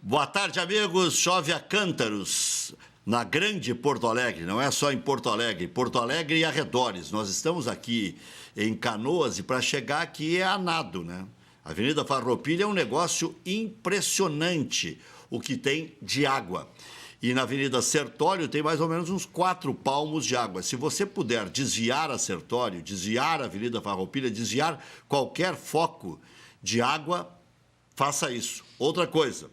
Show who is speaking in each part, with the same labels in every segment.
Speaker 1: Boa tarde, amigos. Chove a cântaros na grande Porto Alegre. Não é só em Porto Alegre e arredores. Nós estamos aqui em Canoas e para chegar aqui é a nado, né? A Avenida Farroupilha é um negócio impressionante o que tem de água. E na Avenida Sertório tem mais ou menos uns 4 palmos de água. Se você puder desviar a Sertório, desviar a Avenida Farroupilha, desviar qualquer foco de água, faça isso. Outra coisa,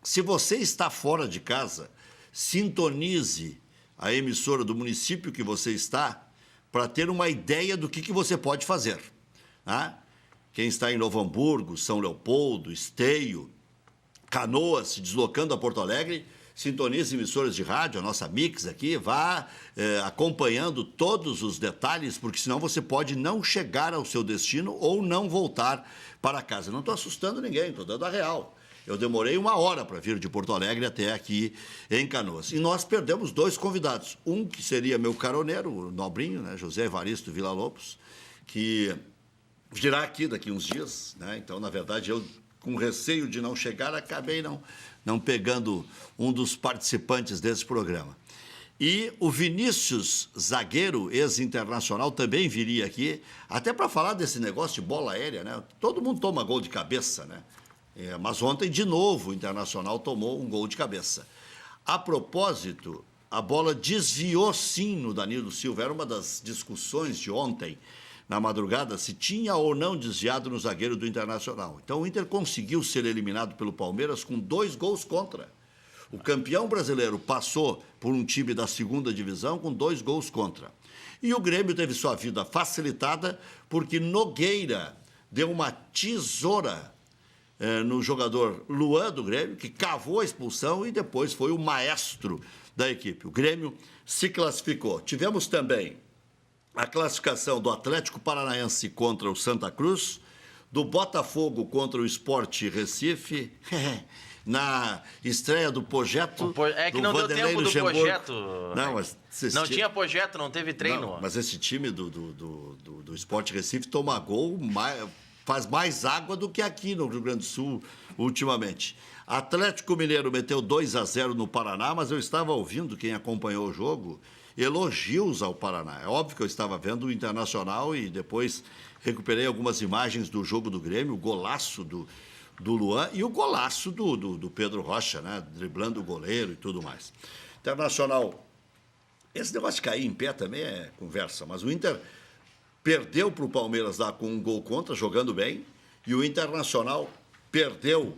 Speaker 1: se você está fora de casa, sintonize a emissora do município que você está para ter uma ideia do que você pode fazer. Tá? Quem está em Novo Hamburgo, São Leopoldo, Esteio, Canoas, se deslocando a Porto Alegre, sintonize emissoras de rádio, a nossa Mix aqui, vá acompanhando todos os detalhes, porque senão você pode não chegar ao seu destino ou não voltar para casa. Não estou assustando ninguém, estou dando a real. Eu demorei 1 hora para vir de Porto Alegre até aqui em Canoas. E nós perdemos 2 convidados. Um que seria meu caroneiro, o Nobrinho, né, José Evaristo Villa-Lobos, que virá aqui daqui uns dias, né? Então, na verdade, eu, com receio de não chegar, acabei não pegando um dos participantes desse programa. E o Vinícius, zagueiro, ex-internacional, também viria aqui, até para falar desse negócio de bola aérea, né? Todo mundo toma gol de cabeça, né? Mas ontem, de novo, o Internacional tomou um gol de cabeça. A propósito, a bola desviou sim no Danilo Silva. Era uma das discussões de ontem, na madrugada, se tinha ou não desviado no zagueiro do Internacional. Então, o Inter conseguiu ser eliminado pelo Palmeiras com 2 gols contra. O campeão brasileiro passou por um time da segunda divisão com 2 gols contra. E o Grêmio teve sua vida facilitada porque Nogueira deu uma tesoura no jogador Luan do Grêmio, que cavou a expulsão e depois foi o maestro da equipe. O Grêmio se classificou. Tivemos também a classificação do Atlético Paranaense contra o Santa Cruz, do Botafogo contra o Sport Recife, na estreia do Projeto.
Speaker 2: É que não deu tempo do Projeto.
Speaker 1: Não, mas
Speaker 2: não tinha Projeto, não teve treino.
Speaker 1: Não, mas esse time do Sport Recife toma gol, faz mais água do que aqui no Rio Grande do Sul ultimamente. Atlético Mineiro meteu 2-0 no Paraná, mas eu estava ouvindo, quem acompanhou o jogo, elogios ao Paraná. É óbvio que eu estava vendo o Internacional e depois recuperei algumas imagens do jogo do Grêmio, o golaço do Luan e o golaço do Pedro Rocha, né? Driblando o goleiro e tudo mais. Internacional, esse negócio de cair em pé também é conversa, mas o Inter perdeu para o Palmeiras lá com um gol contra, jogando bem, e o Internacional perdeu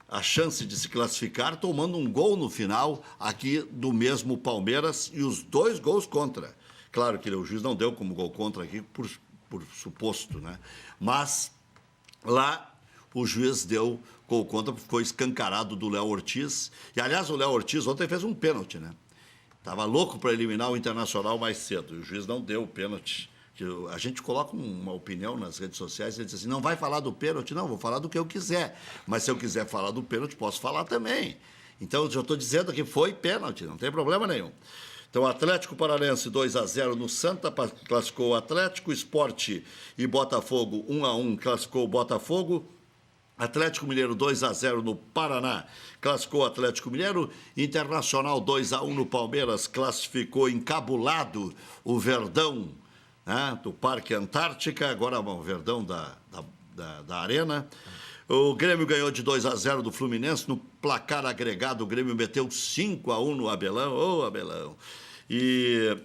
Speaker 1: a chance de se classificar, tomando um gol no final aqui do mesmo Palmeiras e os 2 gols contra. Claro que o juiz não deu como gol contra aqui, por suposto, né? Mas lá o juiz deu gol contra, porque foi escancarado do Léo Ortiz. E, aliás, o Léo Ortiz ontem fez um pênalti, né? Estava louco para eliminar o Internacional mais cedo, e o juiz não deu o pênalti. A gente coloca uma opinião nas redes sociais e diz assim, não vai falar do pênalti? Não, vou falar do que eu quiser. Mas se eu quiser falar do pênalti, posso falar também. Então, eu já estou dizendo que foi pênalti, não tem problema nenhum. Então, Atlético Paranaense 2-0 no Santa, classificou o Atlético, Sport e Botafogo 1-1, classificou o Botafogo. Atlético Mineiro 2-0 no Paraná, classificou o Atlético Mineiro. Internacional 2-1 no Palmeiras, classificou encabulado o Verdão, né, do Parque Antártica, agora o Verdão da Arena. O Grêmio ganhou de 2-0 do Fluminense. No placar agregado, o Grêmio meteu 5-1 no Abelão. Ô, Abelão! E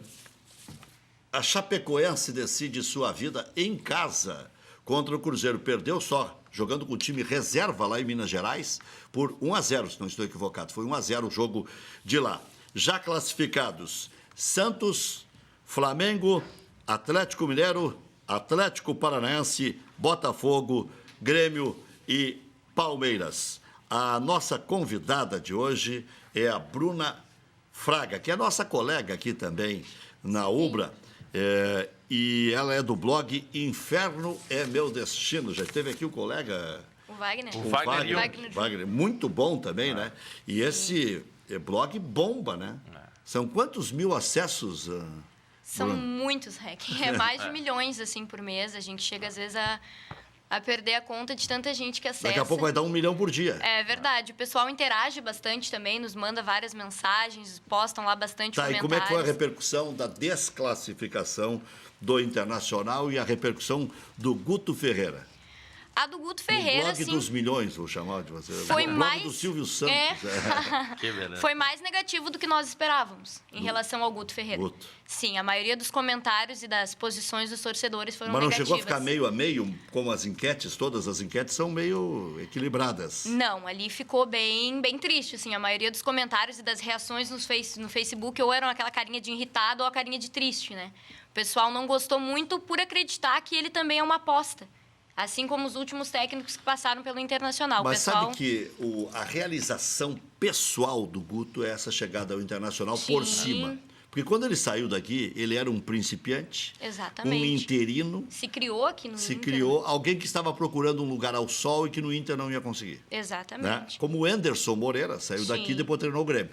Speaker 1: a Chapecoense decide sua vida em casa contra o Cruzeiro. Perdeu só, jogando com o time reserva lá em Minas Gerais, por 1-0, se não estou equivocado. Foi 1-0 o jogo de lá. Já classificados, Santos, Flamengo, Atlético Mineiro, Atlético Paranaense, Botafogo, Grêmio e Palmeiras. A nossa convidada de hoje é a Bruna Fraga, que é nossa colega aqui também na Ubra, e ela é do blog Inferno é Meu Destino. Já esteve aqui o colega...
Speaker 3: O Wagner.
Speaker 1: O Wagner. Muito bom também, né? E esse blog bomba, né? São quantos mil acessos...
Speaker 3: São muitos, Rec. É mais de milhões, assim, por mês. A gente chega, às vezes, a a perder a conta de tanta gente que acessa.
Speaker 1: Daqui a pouco vai dar 1 milhão por dia.
Speaker 3: É verdade. O pessoal interage bastante também, nos manda várias mensagens, postam lá bastante comentários.
Speaker 1: E como é que foi a repercussão da desclassificação do Internacional e a repercussão do Guto Ferreira?
Speaker 3: A do Guto Ferreira,
Speaker 1: o blog dos milhões, vou chamar de você.
Speaker 3: Foi
Speaker 1: o blog
Speaker 3: mais
Speaker 1: do Silvio Santos.
Speaker 2: Que beleza.
Speaker 3: Foi mais negativo do que nós esperávamos em relação ao Guto Ferreira.
Speaker 1: Guto.
Speaker 3: Sim, a maioria dos comentários e das posições dos torcedores foram
Speaker 1: Mas não
Speaker 3: negativas.
Speaker 1: chegou a ficar meio a meio, como as enquetes, todas as enquetes são meio equilibradas.
Speaker 3: Não, ali ficou bem triste, assim. A maioria dos comentários e das reações no Facebook ou eram aquela carinha de irritado ou a carinha de triste, né? O pessoal não gostou muito por acreditar que ele também é uma aposta. Assim como os últimos técnicos que passaram pelo Internacional.
Speaker 1: Mas
Speaker 3: pessoal...
Speaker 1: sabe que a realização pessoal do Guto é essa chegada ao Internacional por cima. Porque quando ele saiu daqui, ele era um principiante,
Speaker 3: exatamente,
Speaker 1: um interino.
Speaker 3: Se criou aqui no
Speaker 1: Se
Speaker 3: Inter.
Speaker 1: criou alguém que estava procurando um lugar ao sol e que no Inter não ia conseguir.
Speaker 3: Exatamente.
Speaker 1: Né? Como o Anderson Moreira, saiu daqui e depois treinou o Grêmio.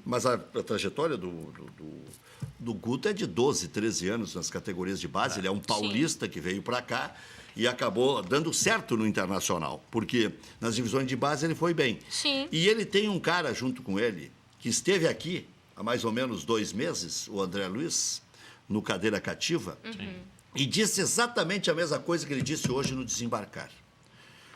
Speaker 1: Mas a trajetória do Guto é de 12, 13 anos nas categorias de base. Ele é um paulista que veio para cá e acabou dando certo no Internacional, porque nas divisões de base ele foi bem.
Speaker 3: Sim.
Speaker 1: E ele tem um cara junto com ele que esteve aqui há mais ou menos 2 meses, o André Luiz, no Cadeira Cativa, e disse exatamente a mesma coisa que ele disse hoje no Desembarcar.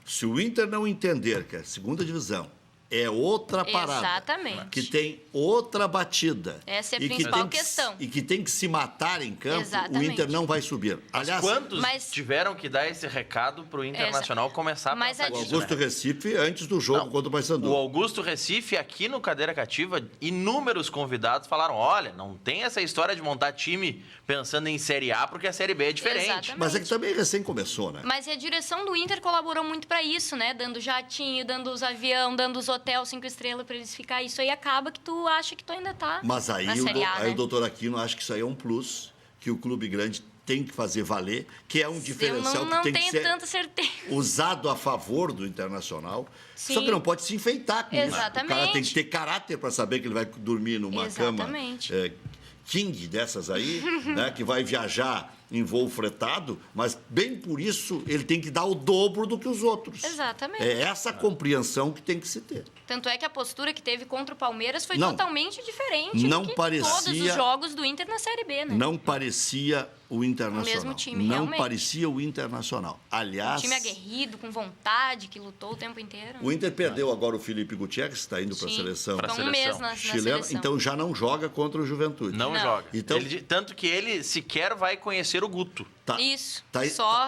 Speaker 1: Se o Inter não entender que a segunda divisão é outra parada,
Speaker 3: exatamente,
Speaker 1: que tem outra batida.
Speaker 3: Essa é a
Speaker 1: e
Speaker 3: principal questão.
Speaker 1: E que tem que se matar em campo,
Speaker 3: exatamente,
Speaker 1: o Inter não vai subir.
Speaker 2: Aliás, quantos tiveram que dar esse recado para o Internacional começar a pensar
Speaker 1: nisso? O Augusto Recife, antes do jogo contra o Paysandu.
Speaker 2: O Augusto Recife, aqui no Cadeira Cativa, inúmeros convidados falaram, olha, não tem essa história de montar time pensando em Série A, porque a Série B é diferente.
Speaker 3: Exatamente.
Speaker 1: Mas é que também recém começou, né?
Speaker 3: Mas a direção do Inter colaborou muito para isso, né? Dando jatinho, dando os avião, dando os hotel 5 estrelas para eles ficar. Isso aí acaba que tu acha que tu ainda tá.
Speaker 1: Mas aí,
Speaker 3: na Série A, né?
Speaker 1: o doutor Aquino acha que isso aí é um plus, que o clube grande tem que fazer valer, que é um diferencial
Speaker 3: não
Speaker 1: que tem que ser
Speaker 3: tanta certeza.
Speaker 1: usado a favor do Internacional.
Speaker 3: Sim.
Speaker 1: Só que não pode se enfeitar com
Speaker 3: exatamente,
Speaker 1: isso. O cara tem que ter caráter para saber que ele vai dormir numa
Speaker 3: exatamente,
Speaker 1: cama king dessas aí, né, que vai viajar em voo fretado, mas bem por isso ele tem que dar o dobro do que os outros.
Speaker 3: Exatamente.
Speaker 1: É essa compreensão que tem que se ter.
Speaker 3: Tanto é que a postura que teve contra o Palmeiras foi totalmente diferente
Speaker 1: não
Speaker 3: do que
Speaker 1: parecia,
Speaker 3: todos os jogos do Inter na Série B, né?
Speaker 1: Não parecia o Internacional.
Speaker 3: O mesmo time,
Speaker 1: não
Speaker 3: realmente.
Speaker 1: parecia o Internacional. Aliás...
Speaker 3: Um time aguerrido, com vontade, que lutou o tempo inteiro.
Speaker 1: O Inter perdeu agora o Felipe Gutierrez, que está indo para a seleção chilena, então já não joga contra o Juventude.
Speaker 2: Não joga.
Speaker 1: Então,
Speaker 2: tanto que ele sequer vai conhecer o Guto.
Speaker 3: Isso,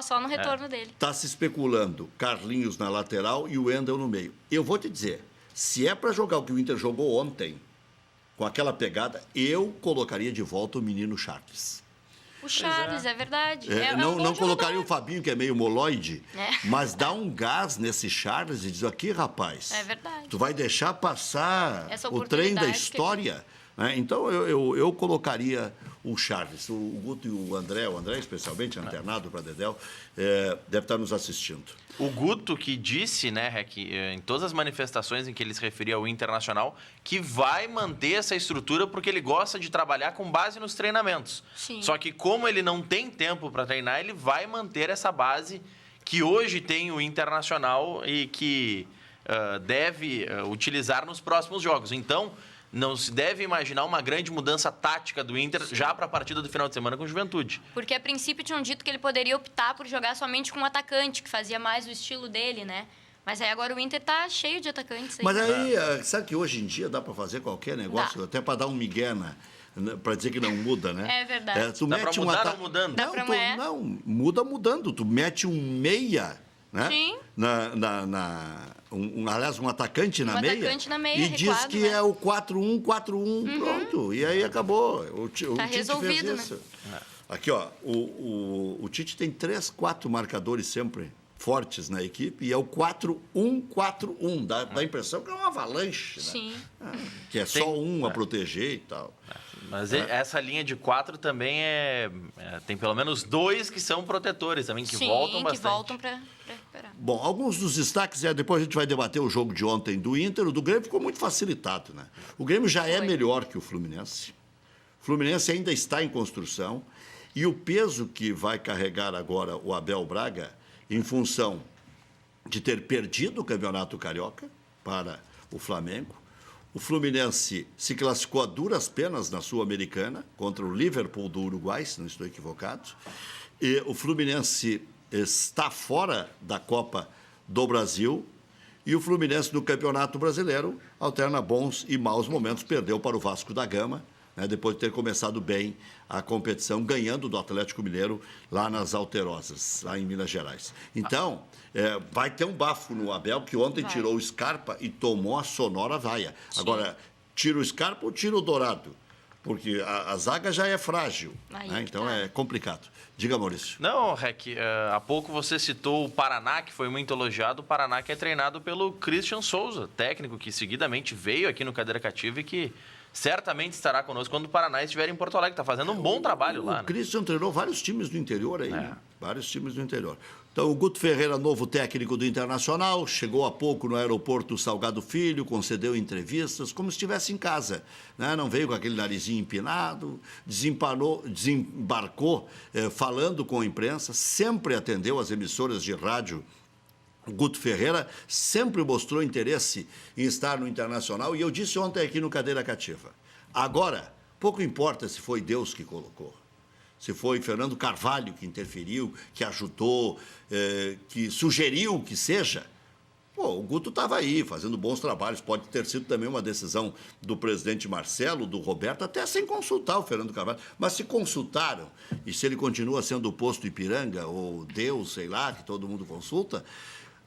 Speaker 3: só no retorno dele.
Speaker 1: Está se especulando Carlinhos na lateral e o Wendel no meio. Eu vou te dizer, se é para jogar o que o Inter jogou ontem, com aquela pegada, eu colocaria de volta o menino Charles.
Speaker 3: O Charles, é verdade.
Speaker 1: Não colocaria o Fabinho, que é meio moloide, mas dá um gás nesse Charles e diz, aqui, rapaz,
Speaker 3: é verdade,
Speaker 1: tu vai deixar passar o trem da história? Então, eu colocaria o Charles. O Guto e o André especialmente, antenado para Dedéu, deve estar nos assistindo.
Speaker 2: O Guto que disse, né, Rec, em todas as manifestações em que ele se referia ao Internacional, que vai manter essa estrutura porque ele gosta de trabalhar com base nos treinamentos.
Speaker 3: Sim.
Speaker 2: Só que como ele não tem tempo para treinar, ele vai manter essa base que hoje tem o Internacional e que deve utilizar nos próximos jogos. Então, não se deve imaginar uma grande mudança tática do Inter já para a partida do final de semana com o Juventude.
Speaker 3: Porque a princípio tinham dito que ele poderia optar por jogar somente com um atacante, que fazia mais o estilo dele, né? Mas aí agora o Inter tá cheio de atacantes. Aí.
Speaker 1: Mas aí, sabe que hoje em dia dá para fazer qualquer negócio, até para dar um migué, para dizer que não muda, né?
Speaker 3: É verdade.
Speaker 2: Dá para mudar não mudando?
Speaker 1: Não, muda mudando. Tu mete um meia, né?
Speaker 3: Sim.
Speaker 1: Aliás, um atacante na meia.
Speaker 3: Atacante na meia,
Speaker 1: e diz
Speaker 3: recuado,
Speaker 1: que é o 4-1-4-1, pronto. E aí acabou. O Tite
Speaker 3: resolvido,
Speaker 1: fez isso. Né? Aqui, ó, o Tite tem 3, 4 marcadores sempre fortes na equipe e é o 4-1-4-1. Dá a impressão que é uma avalanche,
Speaker 3: Sim.
Speaker 1: Né? Que é só um a proteger e tal.
Speaker 2: Mas essa linha de 4 também tem pelo menos 2 que são protetores também, que voltam bastante.
Speaker 3: Que voltam para recuperar.
Speaker 1: Bom, alguns dos destaques, depois a gente vai debater o jogo de ontem do Inter. O do Grêmio ficou muito facilitado, né? O Grêmio já é melhor que o Fluminense. O Fluminense ainda está em construção. E o peso que vai carregar agora o Abel Braga em função de ter perdido o Campeonato Carioca para o Flamengo. O Fluminense se classificou a duras penas na Sul-Americana contra o Liverpool do Uruguai, se não estou equivocado. E o Fluminense está fora da Copa do Brasil. E o Fluminense no Campeonato Brasileiro alterna bons e maus momentos. Perdeu para o Vasco da Gama, né, depois de ter começado bem a competição, ganhando do Atlético Mineiro lá nas Alterosas, lá em Minas Gerais. Então, vai ter um bafo no Abel, que ontem tirou o Scarpa e tomou a sonora vaia. Sim. Agora, tira o Scarpa ou tira o Dourado? Porque a zaga já é frágil, né? Então é complicado. Diga, Maurício.
Speaker 2: Não, Rec, há pouco você citou o Paraná, que foi muito elogiado. O Paraná que é treinado pelo Christian Souza, técnico que seguidamente veio aqui no Cadeira Cativa e que certamente estará conosco quando o Paraná estiver em Porto Alegre. Está fazendo um bom trabalho lá. O
Speaker 1: Christian treinou vários times do interior aí, vários times do interior. Então, o Guto Ferreira, novo técnico do Internacional, chegou há pouco no aeroporto Salgado Filho, concedeu entrevistas, como se estivesse em casa, né? Não veio com aquele narizinho empinado, desembarcou falando com a imprensa, sempre atendeu as emissoras de rádio. O Guto Ferreira sempre mostrou interesse em estar no Internacional, e eu disse ontem aqui no Cadeira Cativa. Agora, pouco importa se foi Deus que colocou, se foi Fernando Carvalho que interferiu, que ajudou, que sugeriu que seja. Pô, o Guto estava aí, fazendo bons trabalhos. Pode ter sido também uma decisão do presidente Marcelo, do Roberto, até sem consultar o Fernando Carvalho. Mas se consultaram, e se ele continua sendo o posto Ipiranga, ou Deus, sei lá, que todo mundo consulta,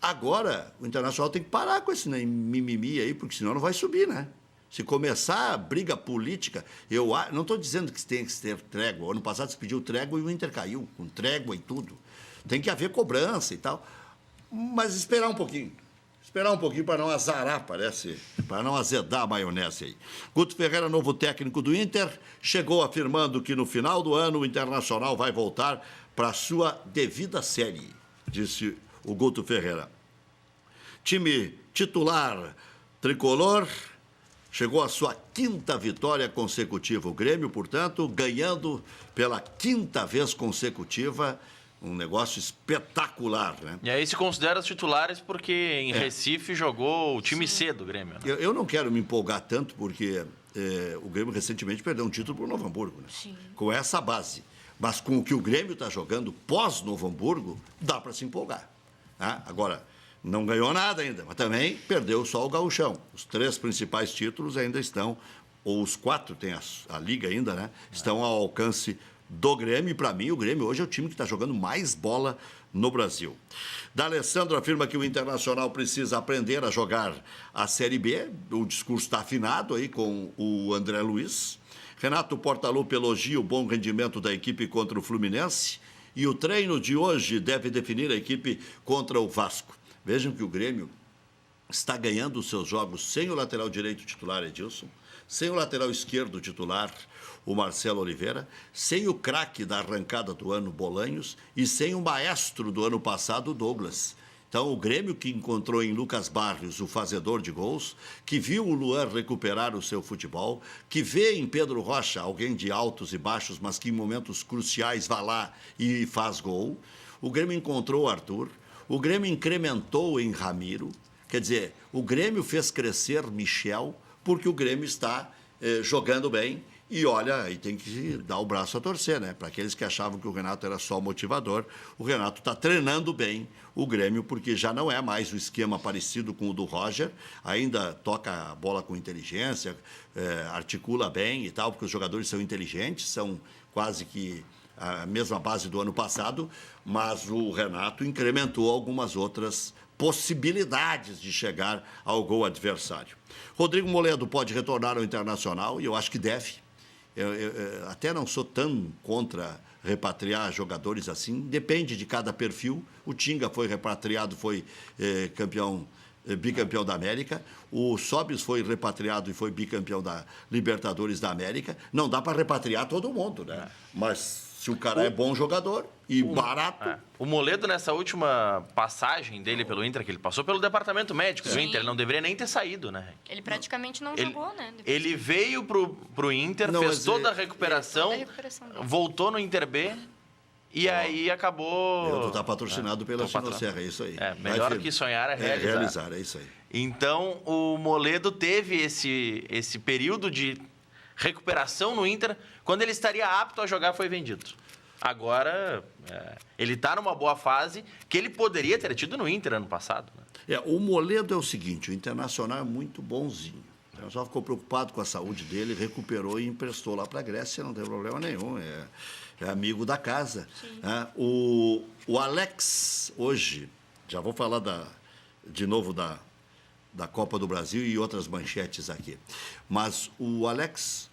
Speaker 1: agora o Internacional tem que parar com esse mimimi aí, porque senão não vai subir, né? Se começar a briga política, eu não estou dizendo que tem que ter trégua. Ano passado se pediu trégua e o Inter caiu, com trégua e tudo. Tem que haver cobrança e tal. Mas esperar um pouquinho. Esperar um pouquinho para não azarar, parece, para não azedar a maionese aí. Guto Ferreira, novo técnico do Inter, chegou afirmando que no final do ano o Internacional vai voltar para a sua devida série, disse o Guto Ferreira. Time titular tricolor chegou à sua 5ª vitória consecutiva. O Grêmio, portanto, ganhando pela 5ª vez consecutiva. Um negócio espetacular, né?
Speaker 2: E aí se considera os titulares porque em Recife jogou o time C do Grêmio, né?
Speaker 1: Eu não quero me empolgar tanto porque o Grêmio recentemente perdeu um título para o Novo Hamburgo, né?
Speaker 3: Sim.
Speaker 1: Com essa base. Mas com o que o Grêmio está jogando pós-Novo Hamburgo, dá para se empolgar. Tá? Agora, não ganhou nada ainda, mas também perdeu só o Gauchão. Os 3 principais títulos ainda estão, ou os 4, tem a Liga ainda, né? Estão ao alcance do Grêmio. E, para mim, o Grêmio hoje é o time que está jogando mais bola no Brasil. D'Alessandro afirma que o Internacional precisa aprender a jogar a Série B. O discurso está afinado aí com o André Luiz. Renato Portaluppi elogia o bom rendimento da equipe contra o Fluminense. E o treino de hoje deve definir a equipe contra o Vasco. Vejam que o Grêmio está ganhando os seus jogos sem o lateral direito titular, Edilson, sem o lateral esquerdo titular, o Marcelo Oliveira, sem o craque da arrancada do ano, Bolanhos, e sem o maestro do ano passado, Douglas. Então, o Grêmio que encontrou em Lucas Barrios o fazedor de gols, que viu o Luan recuperar o seu futebol, que vê em Pedro Rocha alguém de altos e baixos, mas que em momentos cruciais vai lá e faz gol. O Grêmio encontrou o Arthur, o Grêmio incrementou em Ramiro, quer dizer, o Grêmio fez crescer Michel, porque o Grêmio está jogando bem. E olha, aí tem que dar o braço a torcer, né? Para aqueles que achavam que o Renato era só motivador, o Renato está treinando bem o Grêmio, porque já não é mais o esquema parecido com o do Roger, ainda toca a bola com inteligência, articula bem e tal, porque os jogadores são inteligentes, são quase que a mesma base do ano passado, mas o Renato incrementou algumas outras possibilidades de chegar ao gol adversário. Rodrigo Moledo pode retornar ao Internacional, e eu acho que deve. Eu até não sou tão contra repatriar jogadores assim, depende de cada perfil. O Tinga foi repatriado, foi bicampeão da América. O Sobios foi repatriado e foi bicampeão da Libertadores da América. Não dá para repatriar todo mundo, né? Mas se o cara é bom jogador e barato...
Speaker 2: O Moledo, nessa última passagem dele pelo Inter, que ele passou pelo departamento médico do Inter, ele não deveria nem ter saído, né?
Speaker 3: Ele praticamente não jogou, né?
Speaker 2: Ele veio pro Inter, fez toda a recuperação, voltou no Inter B E aí acabou...
Speaker 1: Tu tá patrocinado pela Sinosserra, é isso aí.
Speaker 2: Melhor que sonhar é realizar.
Speaker 1: Realizar, é isso aí.
Speaker 2: Então, o Moledo teve esse período de recuperação no Inter. Quando ele estaria apto a jogar, foi vendido. Agora, ele está numa boa fase que ele poderia ter tido no Inter ano passado. Né?
Speaker 1: O Moledo é o seguinte, o Internacional é muito bonzinho. O Internacional ficou preocupado com a saúde dele, recuperou e emprestou lá para a Grécia, não tem problema nenhum. É amigo da casa. O Alex, hoje, já vou falar de novo da Copa do Brasil e outras manchetes aqui. Mas o Alex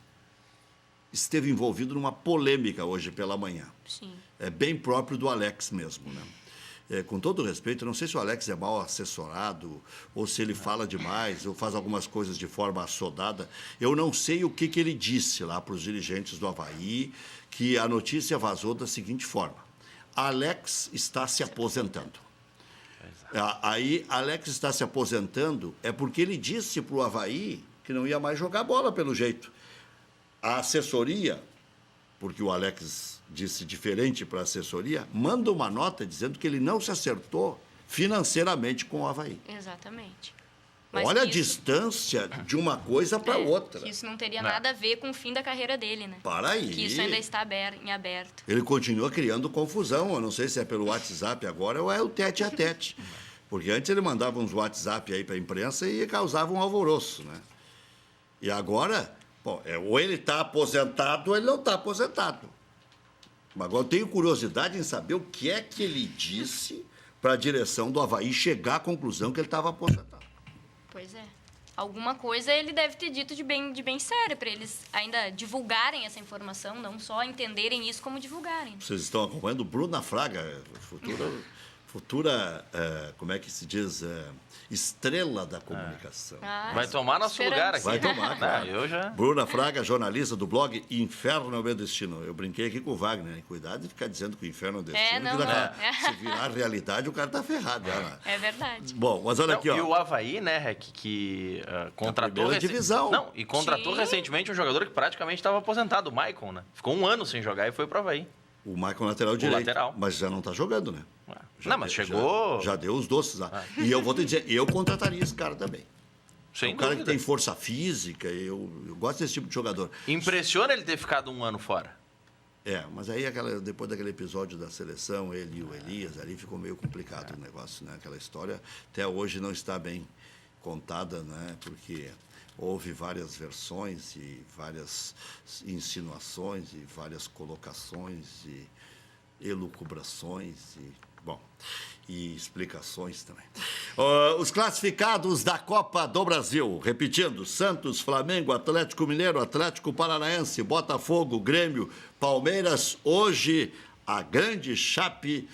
Speaker 1: esteve envolvido numa polêmica hoje pela manhã.
Speaker 3: Sim.
Speaker 1: É bem próprio do Alex mesmo, né? Com todo respeito, eu não sei se o Alex é mal assessorado, ou se ele fala demais, ou faz algumas coisas de forma assodada. Eu não sei o que ele disse lá para os dirigentes do Avaí, que a notícia vazou da seguinte forma. Alex está se aposentando. Aí, Alex está se aposentando é porque ele disse para o Avaí que não ia mais jogar bola, pelo jeito. A assessoria, porque o Alex disse diferente para a assessoria, manda uma nota dizendo que ele não se acertou financeiramente com o Avaí.
Speaker 3: Exatamente. Mas
Speaker 1: olha a distância de uma coisa para outra.
Speaker 3: Que isso não teria nada a ver com o fim da carreira dele, né?
Speaker 1: Para aí.
Speaker 3: Que isso ainda está em aberto.
Speaker 1: Ele continua criando confusão. Eu não sei se é pelo WhatsApp agora ou é o tete a tete. Porque antes ele mandava uns WhatsApp aí para a imprensa e causava um alvoroço, né? E agora, ou ele está aposentado ou ele não está aposentado. Mas agora eu tenho curiosidade em saber o que é que ele disse para a direção do Avaí chegar à conclusão que ele estava aposentado.
Speaker 3: Pois é. Alguma coisa ele deve ter dito de bem sério, para eles ainda divulgarem essa informação, não só entenderem isso, como divulgarem.
Speaker 1: Vocês estão acompanhando Bruna Fraga, futura como é que se diz, estrela da comunicação.
Speaker 2: Vai tomar nosso lugar aqui.
Speaker 1: Vai tomar, claro.
Speaker 2: Eu já...
Speaker 1: Bruna Fraga, jornalista do blog Inferno é o Meu Destino. Eu brinquei aqui com o Wagner, né? Cuidado de ficar dizendo que o inferno é o destino. Se virar realidade, o cara tá ferrado.
Speaker 3: É verdade.
Speaker 1: Bom, mas olha aqui, ó.
Speaker 2: E o Avaí, né, Rec, que contratou...
Speaker 1: divisão.
Speaker 2: Não, e contratou recentemente um jogador que praticamente estava aposentado, o Maicon, né? Ficou 1 ano sem jogar e foi pro Avaí.
Speaker 1: O Maicon lateral direito. Mas já não tá jogando, né?
Speaker 2: Mas chegou...
Speaker 1: Já deu os doces lá. E eu vou te dizer, eu contrataria esse cara também.
Speaker 2: Sem
Speaker 1: cara
Speaker 2: dúvida.
Speaker 1: que tem força física, eu gosto desse tipo de jogador.
Speaker 2: Impressiona ele ter ficado 1 ano fora.
Speaker 1: Mas aí depois daquele episódio da seleção, ele e o Elias, ali ficou meio complicado o negócio, né? Aquela história até hoje não está bem contada, né? Porque houve várias versões e várias insinuações e várias colocações e elucubrações e explicações também. Os classificados da Copa do Brasil, repetindo, Santos, Flamengo, Atlético Mineiro, Atlético Paranaense, Botafogo, Grêmio, Palmeiras. Hoje, a grande chape,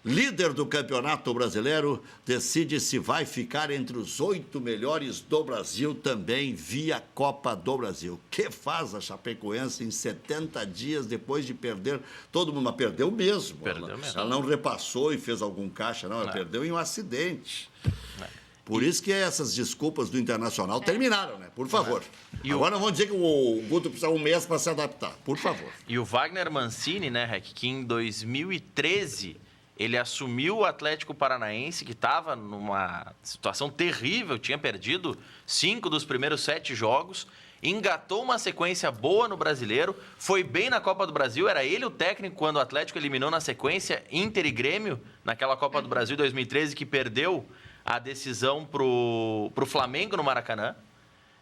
Speaker 1: líder do Campeonato Brasileiro, decide se vai ficar entre os 8 melhores do Brasil também via Copa do Brasil. O que faz a Chapecoense em 70 dias depois de perder? Todo mundo perdeu mesmo. Ela não repassou e fez algum caixa, não. Ela perdeu em um acidente. Por isso que essas desculpas do Internacional terminaram, né? Por favor. Agora não vão dizer que o Guto precisa 1 mês para se adaptar. Por favor.
Speaker 2: E o Wagner Mancini, né, Rec, que em 2013... ele assumiu o Atlético Paranaense, que estava numa situação terrível, tinha perdido 5 dos primeiros 7 jogos, engatou uma sequência boa no Brasileiro, foi bem na Copa do Brasil, era ele o técnico quando o Atlético eliminou na sequência Inter e Grêmio, naquela Copa do Brasil 2013, que perdeu a decisão pro Flamengo no Maracanã.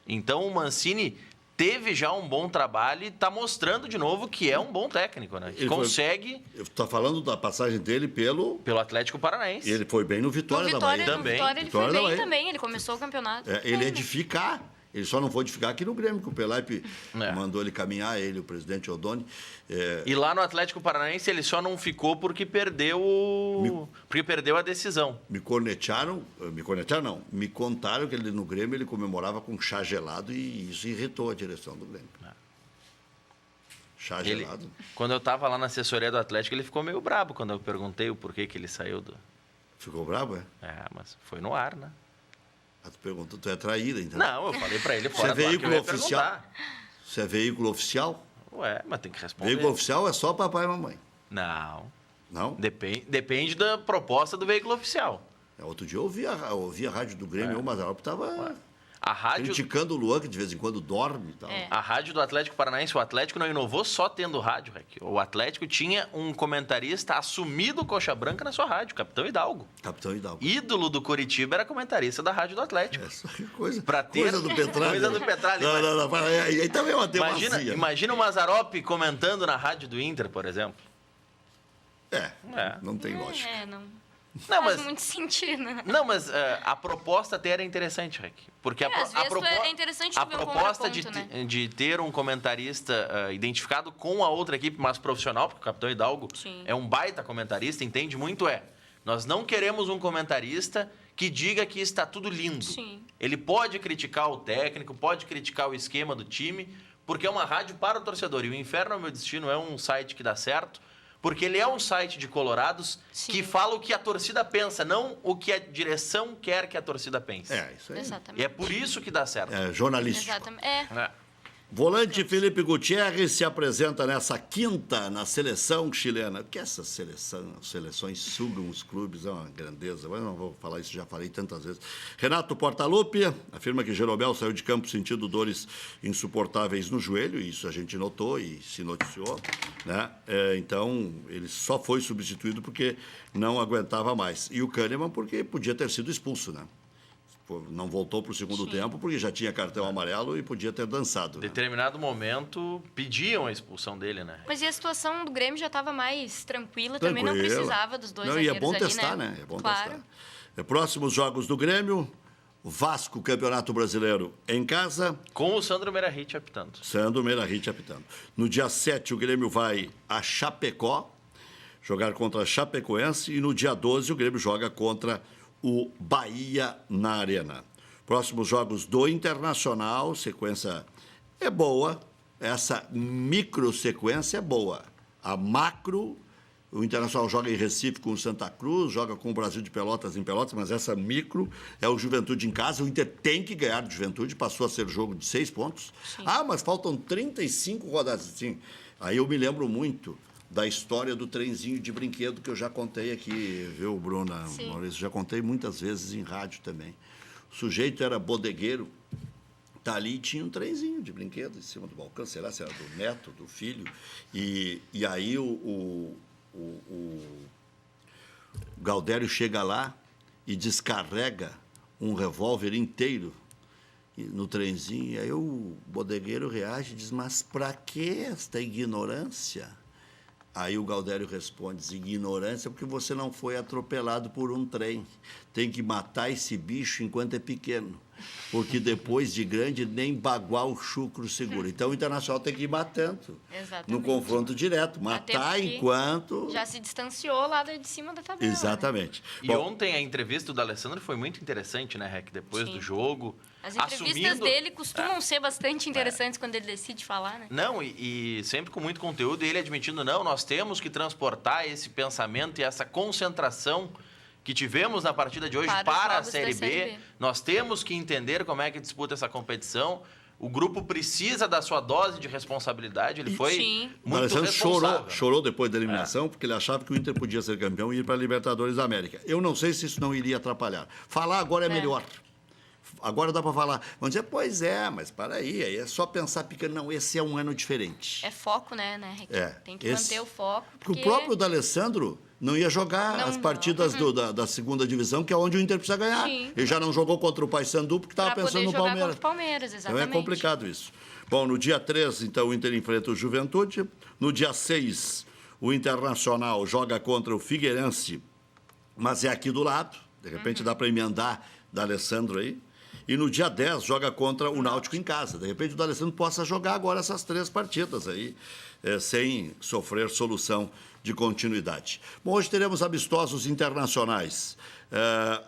Speaker 2: Então o Mancini teve já um bom trabalho e está mostrando de novo que é um bom técnico, né? Que consegue...
Speaker 1: Está falando da passagem dele pelo
Speaker 2: Atlético Paranaense.
Speaker 1: Ele foi bem no Vitória da Bahia.
Speaker 3: Também. Ele foi bem também, ele começou o campeonato.
Speaker 1: Ele é de ficar. Ele só não foi de ficar aqui no Grêmio, que o Pelaipe mandou ele caminhar, o presidente Odoni.
Speaker 2: E lá no Atlético Paranaense ele só não ficou porque perdeu a decisão.
Speaker 1: Me contaram que ele no Grêmio ele comemorava com chá gelado e isso irritou a direção do Grêmio. Chá gelado.
Speaker 2: Quando eu estava lá na assessoria do Atlético, ele ficou meio brabo quando eu perguntei o porquê que ele saiu do...
Speaker 1: Ficou brabo,
Speaker 2: mas foi no ar, né?
Speaker 1: Tu perguntou, tu é traída, então?
Speaker 2: Não, eu falei pra ele fora.
Speaker 1: Você é veículo oficial? Você é veículo oficial?
Speaker 2: Mas tem que responder.
Speaker 1: Veículo oficial é só papai e mamãe.
Speaker 2: Não.
Speaker 1: Não?
Speaker 2: Depende da proposta do veículo oficial.
Speaker 1: Outro dia eu ouvi a rádio do Grêmio, o Mazarop estava
Speaker 2: A rádio...
Speaker 1: criticando o Luan, que de vez em quando dorme e tal.
Speaker 2: A rádio do Atlético Paranaense, o Atlético não inovou só tendo rádio, Rec. O Atlético tinha um comentarista assumido coxa branca na sua rádio, Capitão Hidalgo.
Speaker 1: Capitão Hidalgo.
Speaker 2: Ídolo do Coritiba era comentarista da rádio do Atlético.
Speaker 1: Essa coisa,
Speaker 2: Pra ter...
Speaker 1: coisa do Petralha.
Speaker 2: Coisa do Petralha.
Speaker 1: Não. Aí também é uma demacia.
Speaker 2: Imagina o Mazarop comentando na rádio do Inter, por exemplo.
Speaker 1: Não tem lógica.
Speaker 2: Não,
Speaker 3: faz muito sentido, né?
Speaker 2: Não, mas a proposta até era interessante, Rec. Porque
Speaker 3: às vezes é interessante
Speaker 2: a
Speaker 3: ver um
Speaker 2: proposta
Speaker 3: contraponto, né?
Speaker 2: de ter um comentarista identificado com a outra equipe, mas profissional, porque o Capitão Hidalgo é um baita comentarista, entende muito, nós não queremos um comentarista que diga que está tudo lindo.
Speaker 3: Sim.
Speaker 2: Ele pode criticar o técnico, pode criticar o esquema do time, porque é uma rádio para o torcedor. E o Inferno é o Meu Destino é um site que dá certo, porque ele é um site de colorados que fala o que a torcida pensa, não o que a direção quer que a torcida pense.
Speaker 1: Isso aí.
Speaker 3: Exatamente.
Speaker 2: E é por isso que dá certo.
Speaker 1: É jornalístico.
Speaker 3: Exatamente.
Speaker 1: Volante Felipe Gutierrez se apresenta nessa quinta na seleção chilena. Porque essas seleções sugam os clubes, é uma grandeza. Mas não vou falar isso, já falei tantas vezes. Renato Portaluppi afirma que Jeromel saiu de campo sentindo dores insuportáveis no joelho, e isso a gente notou e se noticiou, né? Então, ele só foi substituído porque não aguentava mais. E o Kahneman porque podia ter sido expulso, né? Não voltou para o segundo tempo porque já tinha cartão amarelo e podia ter dançado.
Speaker 2: Em determinado momento, pediam a expulsão dele, né?
Speaker 3: Mas e a situação do Grêmio já estava mais tranquila, também não precisava dos dois zagueiros
Speaker 1: ali, né? E é bom testar,
Speaker 3: né?
Speaker 1: É bom
Speaker 3: testar.
Speaker 1: Próximos jogos do Grêmio, Vasco, Campeonato Brasileiro em casa.
Speaker 2: Com o Sandro Meirahit apitando.
Speaker 1: No dia 7, o Grêmio vai a Chapecó, jogar contra a Chapecoense, e no dia 12 o Grêmio joga contra o Bahia na Arena. Próximos jogos do Internacional, sequência é boa, essa micro sequência é boa. A macro, o Internacional joga em Recife com o Santa Cruz, joga com o Brasil de Pelotas em Pelotas, mas essa micro é o Juventude em casa. O Inter tem que ganhar do Juventude, passou a ser jogo de 6 pontos. Sim. Mas faltam 35 rodadas. Sim. Aí eu me lembro muito da história do trenzinho de brinquedo que eu já contei aqui, viu, Bruna?
Speaker 3: Sim.
Speaker 1: Maurício, já contei muitas vezes em rádio também. O sujeito era bodegueiro, tá ali e tinha um trenzinho de brinquedo em cima do balcão, sei lá se era do neto, do filho, e aí o Galdério chega lá e descarrega um revólver inteiro no trenzinho, e aí o bodegueiro reage e diz, mas para que esta ignorância? Aí o Galdério responde, ignorância porque você não foi atropelado por um trem. Tem que matar esse bicho enquanto é pequeno, porque depois de grande nem bagual o chucro segura. Então o Internacional tem que ir matando.
Speaker 3: Exatamente.
Speaker 1: No confronto direto, matar enquanto...
Speaker 3: Já se distanciou lá de cima da tabela.
Speaker 1: Exatamente.
Speaker 2: Né? E ontem a entrevista do Alessandro foi muito interessante, né, Rec? Depois do jogo...
Speaker 3: As entrevistas dele costumam ser bastante interessantes quando ele decide falar, né?
Speaker 2: Não, e sempre com muito conteúdo, e ele admitindo, não, nós temos que transportar esse pensamento e essa concentração que tivemos na partida de hoje para a Série B. Nós temos que entender como é que disputa essa competição. O grupo precisa da sua dose de responsabilidade. Ele foi muito responsável.
Speaker 1: Chorou depois da eliminação, porque ele achava que o Inter podia ser campeão e ir para a Libertadores da América. Eu não sei se isso não iria atrapalhar. Falar agora é melhor. Agora dá para falar. Vamos dizer, pois é, mas para aí é só pensar pequeno. Não, esse é um ano diferente.
Speaker 3: É foco, né? Tem que manter o foco.
Speaker 1: Porque o próprio D'Alessandro não ia jogar as partidas da segunda divisão, que é onde o Inter precisa ganhar.
Speaker 3: Sim.
Speaker 1: Ele já não jogou contra o Paysandu porque estava pensando no Palmeiras.
Speaker 3: Contra o Palmeiras, exatamente.
Speaker 1: Então é complicado isso. Bom, no dia 3, então, o Inter enfrenta o Juventude. No dia 6, o Internacional joga contra o Figueirense, mas é aqui do lado. De repente dá para emendar D'Alessandro aí. E no dia 10 joga contra o Náutico em casa. De repente o D'Alessandro possa jogar agora essas 3 partidas aí, sem sofrer solução de continuidade. Bom, hoje teremos amistosos internacionais.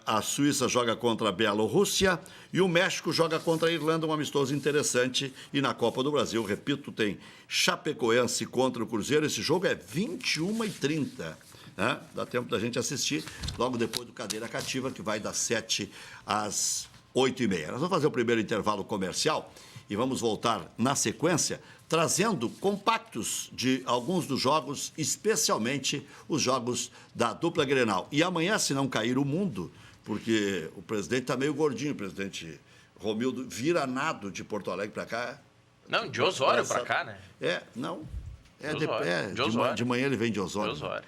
Speaker 1: A Suíça joga contra a Bielorrússia e o México joga contra a Irlanda, um amistoso interessante. E na Copa do Brasil, repito, tem Chapecoense contra o Cruzeiro. Esse jogo é 21h30. Né? Dá tempo da gente assistir logo depois do Cadeira Cativa, que vai das 7 às 8h30. Nós vamos fazer o primeiro intervalo comercial e e vamos voltar na sequência, trazendo compactos de alguns dos jogos, especialmente os jogos da dupla Grenal. E amanhã, se não cair o mundo, porque o presidente está meio gordinho, o presidente Romildo, vira nado de Porto Alegre para cá.
Speaker 2: Não, de Osório para cá, né?
Speaker 1: Não.
Speaker 2: De
Speaker 1: manhã ele vem de Osório.
Speaker 2: De Osório.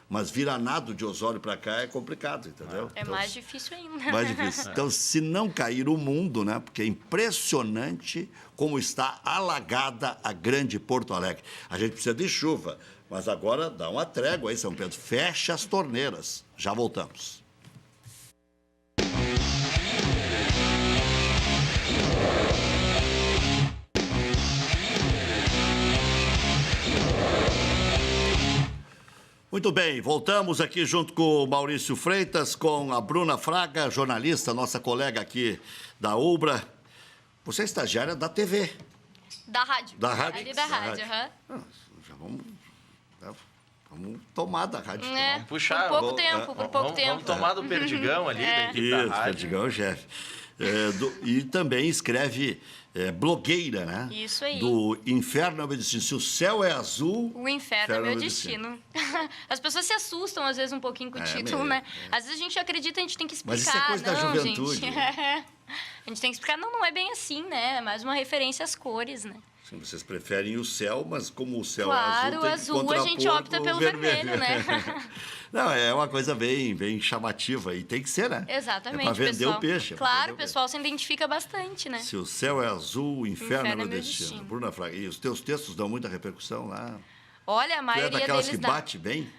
Speaker 1: Mas virar nado de Osório para cá é complicado, entendeu?
Speaker 3: É mais difícil ainda.
Speaker 1: Mais difícil. Então, se não cair o mundo, né? Porque é impressionante como está alagada a grande Porto Alegre. A gente precisa de chuva, mas agora dá uma trégua aí, São Pedro. Fecha as torneiras. Já voltamos. Muito bem, voltamos aqui junto com o Maurício Freitas, com a Bruna Fraga, jornalista, nossa colega aqui da Ubra. Você é estagiária da TV.
Speaker 3: Da rádio.
Speaker 1: Da rádio?
Speaker 3: Ali da rádio, aham.
Speaker 1: Já vamos tomar da rádio.
Speaker 2: Vamos puxar.
Speaker 3: Por pouco tempo.
Speaker 2: Vamos tomar do Perdigão ali, da equipe da rádio.
Speaker 1: Perdigão, chefe. E também escreve blogueira, né?
Speaker 3: Isso aí.
Speaker 1: Do Inferno é o meu destino. Se o céu é azul...
Speaker 3: O inferno é meu destino. As pessoas se assustam, às vezes, um pouquinho com o título, né? Às vezes a gente acredita, a gente tem que explicar.
Speaker 1: Mas isso é coisa da juventude.
Speaker 3: Gente. A gente tem que explicar, não é bem assim, né? É mais uma referência às cores, né?
Speaker 1: Sim, vocês preferem o céu, mas como o céu
Speaker 3: claro,
Speaker 1: é azul,
Speaker 3: o azul a gente opta pelo vermelho, né?
Speaker 1: Não, é uma coisa bem chamativa e tem que ser, né?
Speaker 3: Exatamente,
Speaker 1: é para vender
Speaker 3: pessoal.
Speaker 1: o peixe.
Speaker 3: Claro, o pessoal se identifica bastante, né?
Speaker 1: Se o céu é azul, o inferno é meu destino. Bruna Fraga, e os teus textos dão muita repercussão lá?
Speaker 3: Olha, a maioria
Speaker 1: Tu é daquelas
Speaker 3: deles
Speaker 1: que bate bem?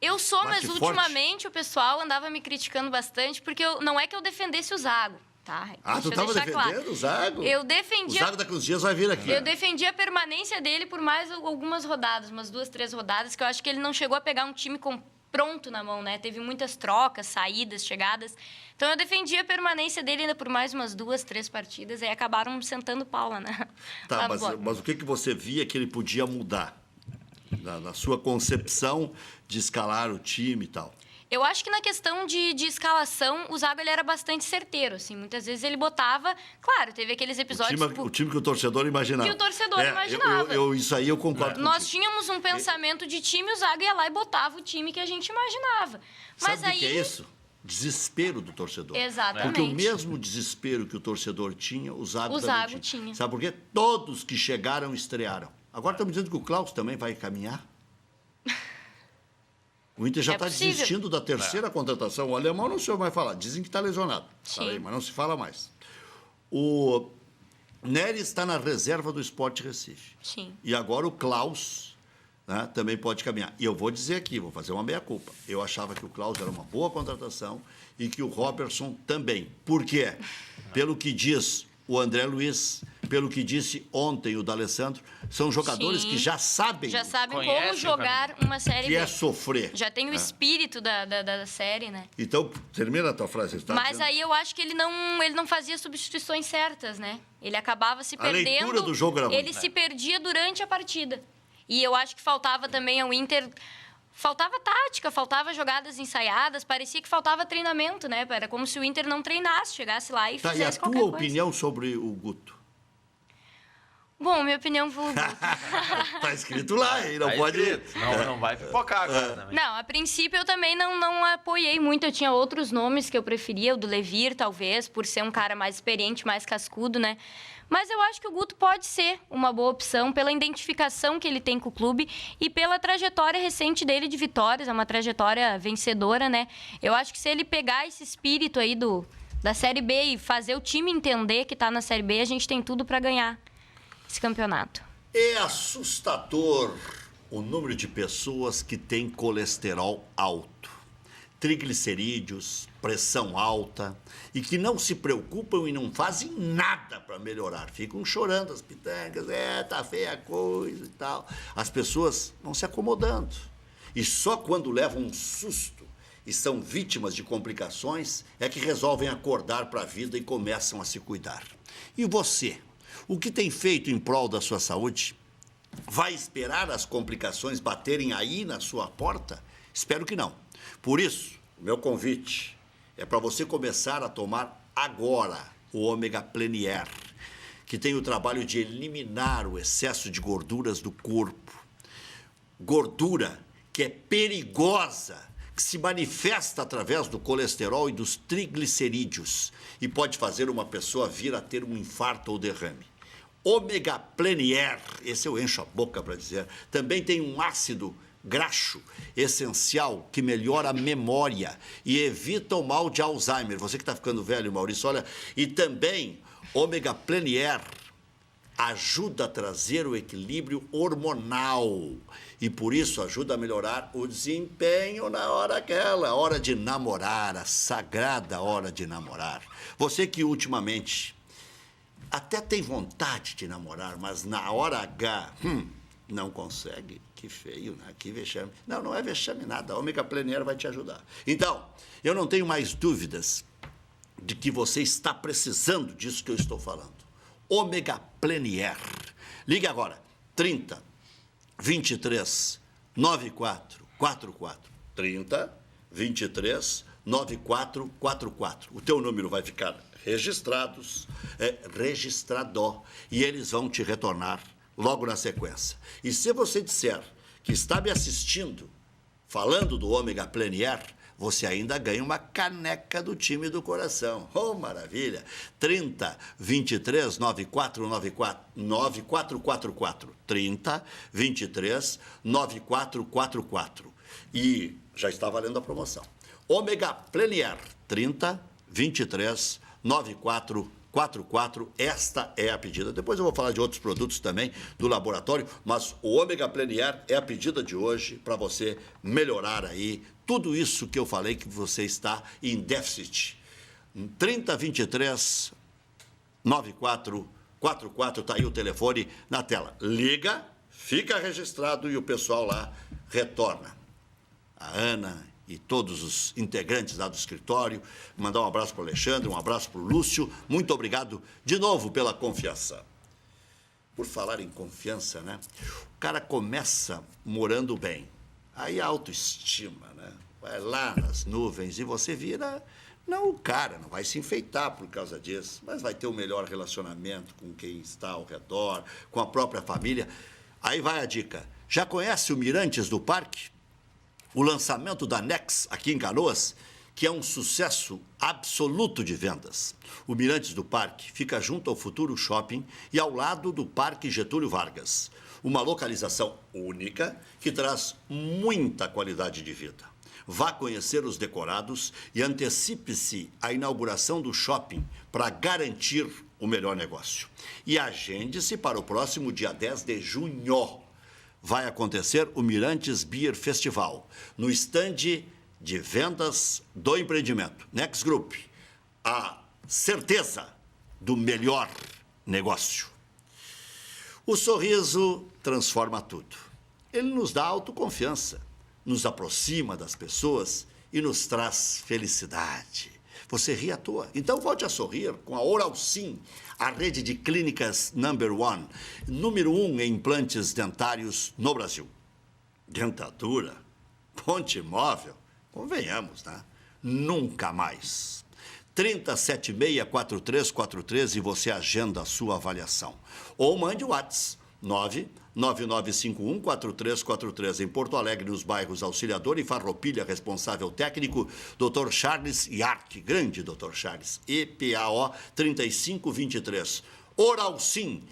Speaker 3: Eu sou,
Speaker 1: bate
Speaker 3: mas
Speaker 1: forte.
Speaker 3: Ultimamente o pessoal andava me criticando bastante, porque não é que eu defendesse o Zago. Tá,
Speaker 1: tu estava defendendo o Zago?
Speaker 3: Eu defendi.
Speaker 1: O Zago daqui uns dias vai vir aqui.
Speaker 3: Eu defendi a permanência dele por mais algumas rodadas, umas 2, 3 rodadas, que eu acho que ele não chegou a pegar um time pronto na mão, né? Teve muitas trocas, saídas, chegadas. Então eu defendi a permanência dele ainda por mais umas 2, 3 partidas, aí acabaram sentando pau lá, né?
Speaker 1: Tá, mas o que você via que ele podia mudar? Na sua concepção de escalar o time e tal?
Speaker 3: Eu acho que na questão de escalação, o Zago ele era bastante certeiro, assim. Muitas vezes ele botava... Claro, teve aqueles episódios...
Speaker 1: O time que o torcedor imaginava.
Speaker 3: Que o torcedor imaginava.
Speaker 1: Isso aí eu concordo
Speaker 3: Nós tínhamos um pensamento de time, o Zago ia lá e botava o time que a gente imaginava. Mas
Speaker 1: Sabe o que é isso? Desespero do torcedor.
Speaker 3: Exatamente.
Speaker 1: Porque o mesmo desespero que o torcedor tinha, o Zago
Speaker 3: tinha.
Speaker 1: Sabe por quê? Todos que chegaram estrearam. Agora estamos dizendo que o Klaus também vai caminhar? O Inter já está desistindo da terceira contratação. O alemão não se vai falar. Dizem que está lesionado. Falei, mas não se fala mais. O Nery está na reserva do Sport Recife.
Speaker 3: Sim.
Speaker 1: E agora o Klaus, né, também pode caminhar. E eu vou dizer aqui, vou fazer uma meia-culpa. Eu achava que o Klaus era uma boa contratação e que o Robertson também. Por quê? Pelo que diz o André Luiz, pelo que disse ontem o D'Alessandro, são jogadores que já sabem
Speaker 3: como jogar uma série
Speaker 1: que
Speaker 3: B.
Speaker 1: É sofrer.
Speaker 3: Já tem o espírito da série, né?
Speaker 1: Então, termina a tua frase.
Speaker 3: Mas dizendo? Aí eu acho que ele não fazia substituições certas, né? Ele acabava se perdendo.
Speaker 1: A leitura do jogo era muito,
Speaker 3: ele se perdia durante a partida. E eu acho que faltava também ao Inter... Faltava tática, faltava jogadas ensaiadas, parecia que faltava treinamento, né? Era como se o Inter não treinasse, chegasse lá e fizesse qualquer coisa.
Speaker 1: E a tua opinião sobre o Guto?
Speaker 3: Bom, minha opinião sobre o Guto...
Speaker 1: Tá escrito lá, hein? Não pode...
Speaker 2: Não vai pipocar agora também.
Speaker 3: Não, a princípio eu também não apoiei muito. Eu tinha outros nomes que eu preferia, o do Levir, talvez, por ser um cara mais experiente, mais cascudo, né? Mas eu acho que o Guto pode ser uma boa opção pela identificação que ele tem com o clube e pela trajetória recente dele de vitórias. É uma trajetória vencedora, né? Eu acho que se ele pegar esse espírito aí da Série B e fazer o time entender que está na Série B, a gente tem tudo para ganhar esse campeonato.
Speaker 1: É assustador o número de pessoas que têm colesterol alto, triglicerídeos, pressão alta e que não se preocupam e não fazem nada para melhorar. Ficam chorando as pitangas, tá feia a coisa e tal. As pessoas vão se acomodando. E só quando levam um susto e são vítimas de complicações é que resolvem acordar para a vida e começam a se cuidar. E você, o que tem feito em prol da sua saúde? Vai esperar as complicações baterem aí na sua porta? Espero que não. Por isso, o meu convite é para você começar a tomar agora o Ômega Plenier, que tem o trabalho de eliminar o excesso de gorduras do corpo. Gordura que é perigosa, que se manifesta através do colesterol e dos triglicerídeos e pode fazer uma pessoa vir a ter um infarto ou derrame. Ômega Plenier, esse eu encho a boca para dizer, também tem um ácido graxo essencial que melhora a memória e evita o mal de Alzheimer. Você que está ficando velho, Maurício, olha, e também Ômega Plenier ajuda a trazer o equilíbrio hormonal e, por isso, ajuda a melhorar o desempenho na hora de namorar, a sagrada hora de namorar. Você que ultimamente até tem vontade de namorar, mas na hora H, não consegue. Que feio, né? Que vexame. Não, não é vexame nada. A Ômega Plenier vai te ajudar. Então, eu não tenho mais dúvidas de que você está precisando disso que eu estou falando. Ômega Plenier. Ligue agora. 30 23 94 44. 30 23 94 44. O teu número vai ficar registrado e eles vão te retornar logo na sequência. E se você disser que está me assistindo falando do Ômega Plenier, você ainda ganha uma caneca do time do coração. Oh, maravilha! 30 23 94 9444. 30 23 9444. E já está valendo a promoção. Ômega Plenier, 30 23 9444, esta é a pedida. Depois eu vou falar de outros produtos também do laboratório, mas o Ômega Plenier é a pedida de hoje para você melhorar aí tudo isso que eu falei que você está em déficit. 3023 9444, está aí o telefone na tela. Liga, fica registrado e o pessoal lá retorna. A Ana e todos os integrantes lá do escritório, mandar um abraço para o Alexandre, um abraço para o Lúcio, muito obrigado de novo pela confiança. Por falar em confiança, né? O cara começa morando bem, aí a autoestima, né? Vai lá nas nuvens e você vira, não o cara, não vai se enfeitar por causa disso, mas vai ter um melhor relacionamento com quem está ao redor, com a própria família. Aí vai a dica, já conhece o Mirantes do Parque? O lançamento da Nex, aqui em Canoas, que é um sucesso absoluto de vendas. O Mirantes do Parque fica junto ao Futuro Shopping e ao lado do Parque Getúlio Vargas. Uma localização única que traz muita qualidade de vida. Vá conhecer os decorados e antecipe-se à inauguração do shopping para garantir o melhor negócio. E agende-se para o próximo dia 10 de junho. Vai acontecer o Mirantes Beer Festival, no estande de vendas do empreendimento. Nex Group, a certeza do melhor negócio. O sorriso transforma tudo. Ele nos dá autoconfiança, nos aproxima das pessoas e nos traz felicidade. Você ri à toa. Então volte a sorrir com a Oral Sim, a rede de clínicas #1, número 1 em implantes dentários no Brasil. Dentadura? Ponte móvel? Convenhamos, né? Nunca mais. 30764343 e você agenda a sua avaliação. Ou mande o WhatsApp 999514343 em Porto Alegre, nos bairros Auxiliador e Farroupilha, responsável técnico, Dr. Charles Yark, grande Dr. Charles, EPAO 3523. Oral Sim,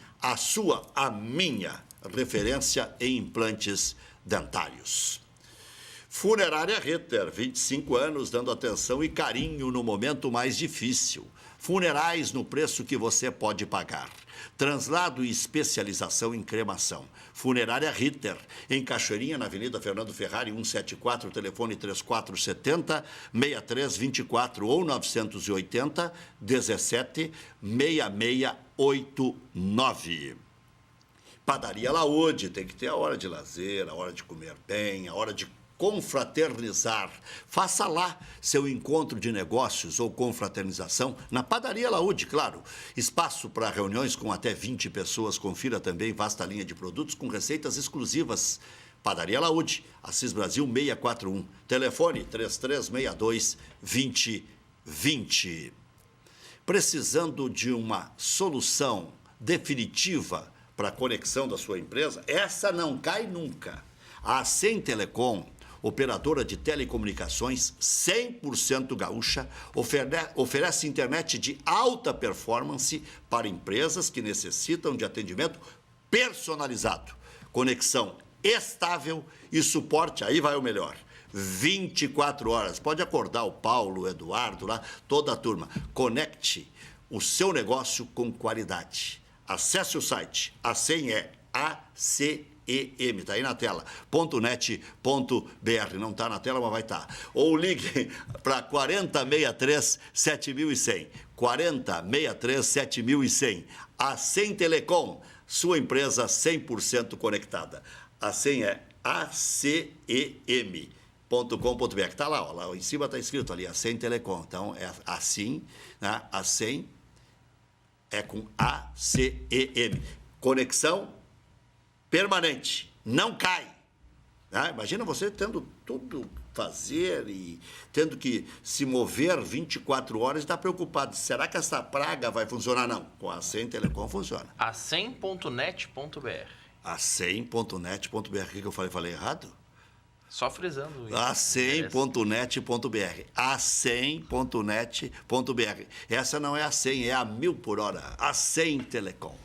Speaker 1: a minha referência em implantes dentários. Funerária Ritter, 25 anos dando atenção e carinho no momento mais difícil. Funerais no preço que você pode pagar. Translado e especialização em cremação. Funerária Ritter, em Cachoeirinha, na Avenida Fernando Ferrari, 174, telefone 3470-6324 ou 980-17-6689. Padaria Laúde, tem que ter a hora de lazer, a hora de comer bem, a hora de confraternizar. Faça lá seu encontro de negócios ou confraternização na Padaria Laúde, claro. Espaço para reuniões com até 20 pessoas. Confira também vasta linha de produtos com receitas exclusivas. Padaria Laúde, Assis Brasil 641. Telefone 3362-2020. Precisando de uma solução definitiva para a conexão da sua empresa, essa não cai nunca. A Acen Telecom, operadora de telecomunicações 100% gaúcha, oferece internet de alta performance para empresas que necessitam de atendimento personalizado, conexão estável e suporte, aí vai o melhor, 24 horas. Pode acordar o Paulo, o Eduardo, lá, toda a turma. Conecte o seu negócio com qualidade. Acesse o site, Acen é ACEM, está aí na tela, .net.br, não está na tela, mas vai estar. Ou ligue para 4063-7100, 4063-7100, Acen Telecom, sua empresa 100% conectada. Acen é ACEM.com.br, está lá, ó, lá em cima está escrito ali, Acen Telecom, então é assim, né? Acen é com ACEM, conexão permanente, não cai. Né? Imagina você tendo tudo fazer e tendo que se mover 24 horas e estar preocupado. Será que essa praga vai funcionar? Não. Com a Acen Telecom funciona.
Speaker 2: Acem.net.br.
Speaker 1: Acem.net.br. O que eu falei? Falei errado?
Speaker 2: Só frisando.
Speaker 1: Acem.net.br. Acem.net.br. Essa não é a 100, é a 1000 por hora. Acen Telecom.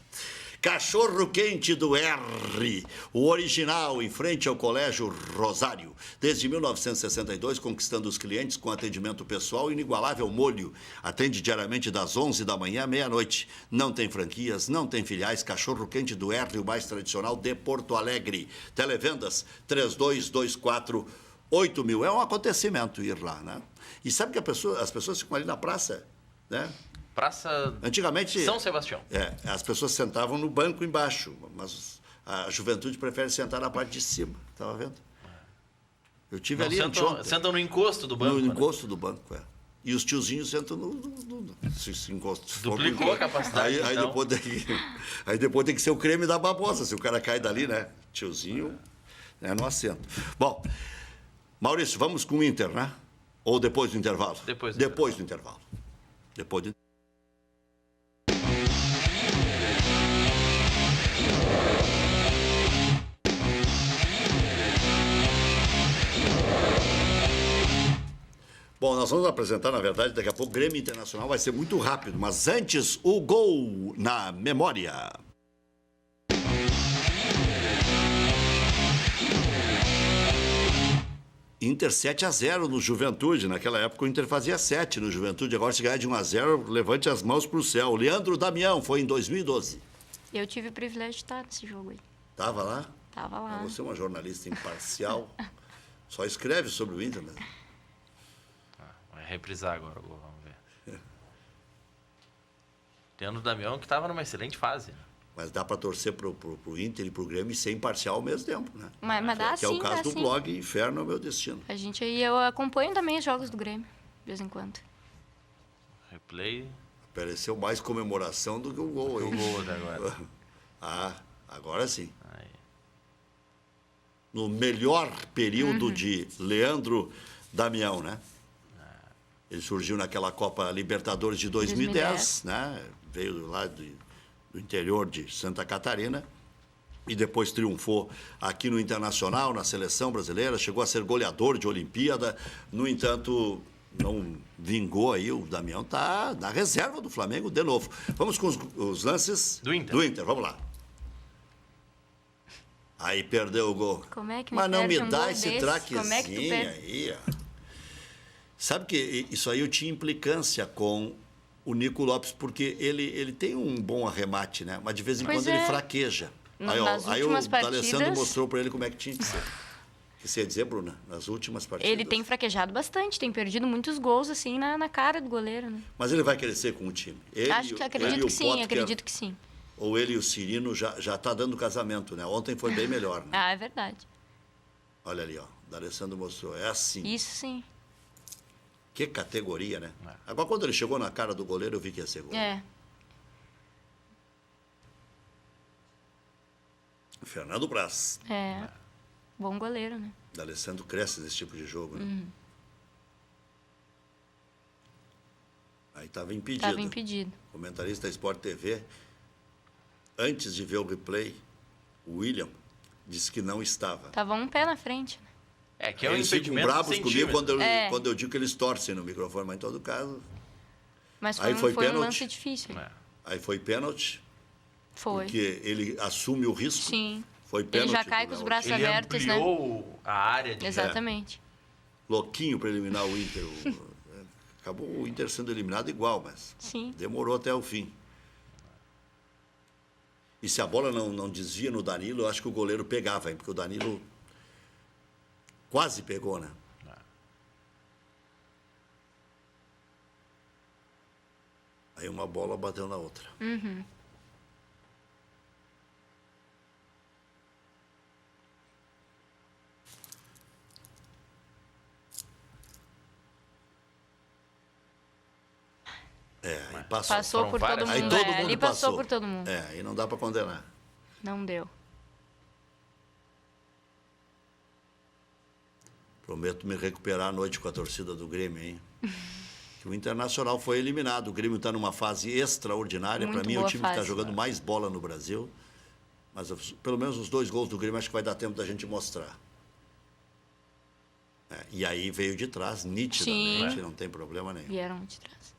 Speaker 1: Cachorro Quente do R, o original, em frente ao Colégio Rosário. Desde 1962, conquistando os clientes com atendimento pessoal e inigualável molho. Atende diariamente das 11 da manhã à meia-noite. Não tem franquias, não tem filiais. Cachorro Quente do R, o mais tradicional de Porto Alegre. Televendas 3224-8000. É um acontecimento ir lá, né? E sabe que as pessoas ficam ali na praça, né?
Speaker 2: Praça
Speaker 1: Antigamente,
Speaker 2: São Sebastião.
Speaker 1: As pessoas sentavam no banco embaixo, mas a juventude prefere sentar na parte de cima. Estava vendo? Eu tive ali anteontem.
Speaker 2: Sentam no encosto do banco.
Speaker 1: No encosto do banco, é. E os tiozinhos sentam no encosto.
Speaker 2: Duplicou a capacidade,
Speaker 1: aí
Speaker 2: então.
Speaker 1: depois tem que ser o creme da babosa, se o cara cai dali, né? Tiozinho, né, no assento. Bom, Maurício, vamos com o Inter, né? Ou depois do intervalo?
Speaker 2: Depois do
Speaker 1: intervalo. Depois do Bom, nós vamos apresentar, na verdade, daqui a pouco, o Grêmio Internacional vai ser muito rápido, mas antes, o gol na memória. Inter 7-0 no Juventude. Naquela época o Inter fazia 7 no Juventude. Agora, se ganhar de 1-0, levante as mãos para o céu. Leandro Damião, foi em 2012.
Speaker 3: Eu tive o privilégio de estar nesse jogo aí.
Speaker 1: Tava lá?
Speaker 3: Tava lá.
Speaker 1: Você é uma jornalista imparcial. Só escreve sobre o Inter, né?
Speaker 2: Vai reprisar agora, vamos ver. Leandro Damião, que estava numa excelente fase.
Speaker 1: Mas dá para torcer pro Inter e pro Grêmio e ser imparcial ao mesmo tempo, né?
Speaker 3: Mas dá
Speaker 1: que é
Speaker 3: sim,
Speaker 1: o caso
Speaker 3: dá
Speaker 1: do
Speaker 3: sim.
Speaker 1: blog Inferno é o Meu Destino.
Speaker 3: Eu acompanho também os jogos do Grêmio, de vez em quando.
Speaker 2: Replay.
Speaker 1: Pareceu mais comemoração do que o gol aí.
Speaker 2: O gol até agora.
Speaker 1: Agora sim.
Speaker 2: Aí.
Speaker 1: No melhor período de Leandro Damião, né? Ele surgiu naquela Copa Libertadores de 2010, né? Veio lá do interior de Santa Catarina e depois triunfou aqui no Internacional, na seleção brasileira, chegou a ser goleador de Olimpíada, no entanto, não vingou aí, o Damião está na reserva do Flamengo de novo. Vamos com os lances
Speaker 2: do Inter,
Speaker 1: vamos lá. Aí perdeu o gol.
Speaker 3: Como é que
Speaker 1: Mas não me
Speaker 3: um
Speaker 1: dá
Speaker 3: gol
Speaker 1: esse
Speaker 3: desse?
Speaker 1: traquezinho
Speaker 3: Como é que tu perde?
Speaker 1: aí, ó. Sabe que isso aí eu tinha implicância com o Nico Lopes, porque ele tem um bom arremate, né? Mas de vez em quando ele fraqueja. Aí o D'Alessandro mostrou para ele como é que tinha que ser. O que você ia dizer, Bruna? Nas últimas partidas.
Speaker 3: Ele tem fraquejado bastante, tem perdido muitos gols assim na cara do goleiro, né?
Speaker 1: Mas ele vai crescer com o time.
Speaker 3: Acredito que sim.
Speaker 1: Ou ele e o Cirino já tá dando casamento, né? Ontem foi bem melhor, né?
Speaker 3: É verdade.
Speaker 1: Olha ali, ó. O D'Alessandro mostrou. É assim.
Speaker 3: Isso sim.
Speaker 1: Que categoria, né? Agora, quando ele chegou na cara do goleiro, eu vi que ia ser gol. Fernando Braz.
Speaker 3: Bom goleiro, né?
Speaker 1: D'Alessandro cresce nesse tipo de jogo, né? Aí estava impedido.
Speaker 3: Estava impedido.
Speaker 1: Comentarista da Sport TV. antes de ver o replay, o William disse que não estava.
Speaker 3: Tava um pé na frente.
Speaker 2: Que é um
Speaker 1: Eles ficam
Speaker 2: impedimento
Speaker 1: bravos comigo quando eu digo que eles torcem no microfone, mas em todo caso...
Speaker 3: Mas
Speaker 1: Aí
Speaker 3: foi
Speaker 1: foi
Speaker 3: um
Speaker 1: pênalti.
Speaker 3: lance difícil.
Speaker 1: Aí foi pênalti,
Speaker 3: Foi.
Speaker 1: porque ele assume o risco.
Speaker 3: Sim.
Speaker 1: Foi pênalti.
Speaker 3: Ele já cai com os braços
Speaker 2: Ele
Speaker 3: abertos, né?
Speaker 2: ampliou a área de...
Speaker 3: Exatamente.
Speaker 1: Louquinho para eliminar o Inter. Acabou o Inter sendo eliminado igual, mas
Speaker 3: Sim.
Speaker 1: demorou até o fim. E se a bola não desvia no Danilo, eu acho que o goleiro pegava, hein? Porque o Danilo quase pegou, né? Aí uma bola bateu na outra.
Speaker 3: Uhum.
Speaker 1: Aí passou.
Speaker 3: Passou
Speaker 2: Foram
Speaker 3: por
Speaker 2: várias.
Speaker 3: todo
Speaker 1: Aí
Speaker 3: mundo.
Speaker 1: todo mundo
Speaker 3: Ali passou por todo mundo.
Speaker 1: Aí não dá para condenar.
Speaker 3: Não deu.
Speaker 1: Prometo me recuperar à noite com a torcida do Grêmio, hein? Que o Internacional foi eliminado. O Grêmio está numa fase extraordinária. Para
Speaker 3: Muito
Speaker 1: mim, é o
Speaker 3: boa
Speaker 1: time que está
Speaker 3: fase.
Speaker 1: jogando mais bola no Brasil. Mas pelo menos os 2 gols do Grêmio acho que vai dar tempo da gente mostrar. E aí veio de trás, nitidamente, não tem problema nenhum.
Speaker 3: Vieram de trás.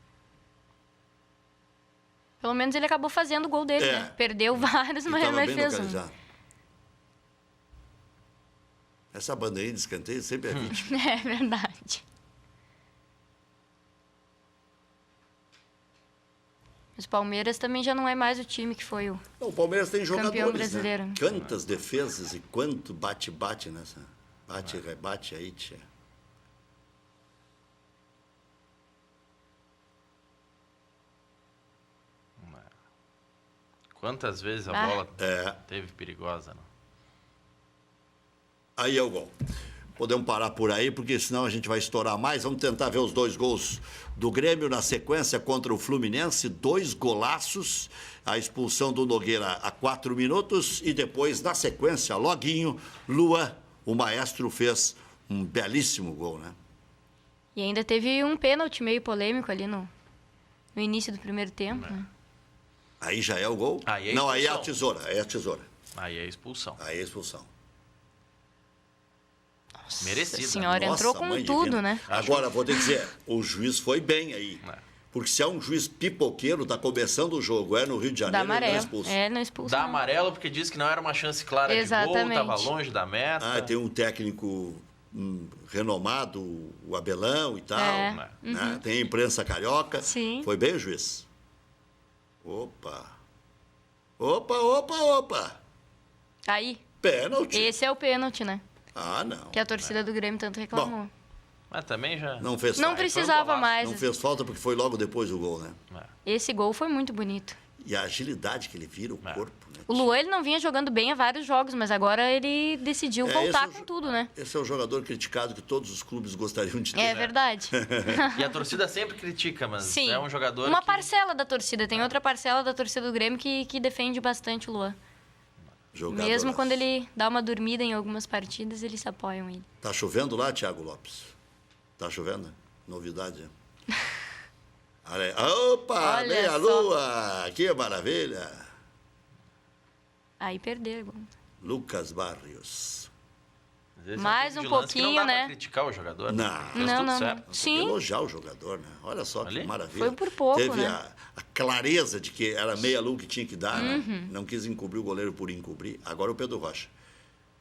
Speaker 3: Pelo menos ele acabou fazendo o gol dele, né? Perdeu vários,
Speaker 1: E
Speaker 3: mas
Speaker 1: estava bem
Speaker 3: fez um.
Speaker 1: localizado. Essa bandeirinha de escanteio sempre é vítima.
Speaker 3: É verdade. Mas o Palmeiras também já não é mais o time que foi o...
Speaker 1: O Palmeiras tem jogadores,
Speaker 3: brasileiro.
Speaker 1: né? Quantas defesas e quanto bate-bate nessa... Bate, rebate aí, tia.
Speaker 2: Quantas vezes a bola teve perigosa, não?
Speaker 1: Aí é o gol. Podemos parar por aí, porque senão a gente vai estourar mais. Vamos tentar ver os 2 gols do Grêmio na sequência contra o Fluminense. 2 golaços. A expulsão do Nogueira a 4 minutos. E depois, na sequência, loguinho, Luan, o maestro, fez um belíssimo gol, né?
Speaker 3: E ainda teve um pênalti meio polêmico ali no início do primeiro tempo, né?
Speaker 1: Aí já é o gol?
Speaker 2: Aí é
Speaker 1: Não, aí é a
Speaker 2: expulsão.
Speaker 1: tesoura. Aí é a tesoura.
Speaker 2: Aí é expulsão.
Speaker 1: Aí é a expulsão.
Speaker 2: Merecida.
Speaker 3: Nossa senhora,
Speaker 1: Nossa,
Speaker 3: entrou com
Speaker 1: mãe
Speaker 3: tudo,
Speaker 1: divina.
Speaker 3: né?
Speaker 1: Agora, vou te dizer, o juiz foi bem aí. Porque se é um juiz pipoqueiro, está começando o jogo, no Rio de
Speaker 3: Dá
Speaker 1: Janeiro, ele não é
Speaker 3: amarelo.
Speaker 1: expulso.
Speaker 3: Não expulso.
Speaker 2: Dá
Speaker 3: não.
Speaker 2: amarelo porque disse que não era uma chance clara de gol,
Speaker 3: Exatamente.
Speaker 2: estava longe da meta.
Speaker 1: Tem um técnico renomado, o Abelão e tal. Né? Tem a imprensa carioca.
Speaker 3: Sim.
Speaker 1: Foi bem o juiz. Opa! Opa!
Speaker 3: Aí,
Speaker 1: Pênalti.
Speaker 3: esse é o pênalti, né?
Speaker 1: Ah, não.
Speaker 3: Que a torcida do Grêmio tanto reclamou.
Speaker 2: Mas também já...
Speaker 1: Não fez
Speaker 3: Não
Speaker 1: falta.
Speaker 3: precisava mais.
Speaker 1: Não fez falta porque foi logo depois do gol, né?
Speaker 3: Esse gol foi muito bonito.
Speaker 1: E a agilidade que ele vira o corpo, né?
Speaker 3: O Luan, ele não vinha jogando bem há vários jogos, mas agora ele decidiu voltar com tudo, né?
Speaker 1: Esse é o jogador criticado que todos os clubes gostariam de ter.
Speaker 3: É verdade.
Speaker 2: E a torcida sempre critica, mas
Speaker 3: Sim.
Speaker 2: é um jogador
Speaker 3: Uma
Speaker 2: que...
Speaker 3: parcela da torcida. Tem outra parcela da torcida do Grêmio que defende bastante o Luan.
Speaker 1: Jogadoraço.
Speaker 3: Mesmo quando ele dá uma dormida em algumas partidas, eles se apoiam ele.
Speaker 1: Tá chovendo lá, Thiago Lopes? Tá chovendo? Novidade. Opa,
Speaker 3: Olha
Speaker 1: meia
Speaker 3: só.
Speaker 1: lua! Que maravilha!
Speaker 3: Aí perderam.
Speaker 1: Lucas Barrios.
Speaker 2: Às vezes
Speaker 3: Mais
Speaker 2: é
Speaker 3: um
Speaker 2: tipo de lance que
Speaker 3: pouquinho,
Speaker 2: não dá
Speaker 3: né?
Speaker 2: pra criticar o jogador.
Speaker 1: Não.
Speaker 2: Fez
Speaker 3: Não,
Speaker 2: tudo
Speaker 3: não.
Speaker 2: certo.
Speaker 1: Tem que
Speaker 3: Sim.
Speaker 1: elogiar o jogador, né? Olha só que
Speaker 2: Ali?
Speaker 1: maravilha.
Speaker 3: Foi por pouco,
Speaker 1: Teve
Speaker 3: né?
Speaker 1: a clareza de que era meia lua que tinha que dar, né? Não quis encobrir o goleiro por encobrir. Agora o Pedro Rocha.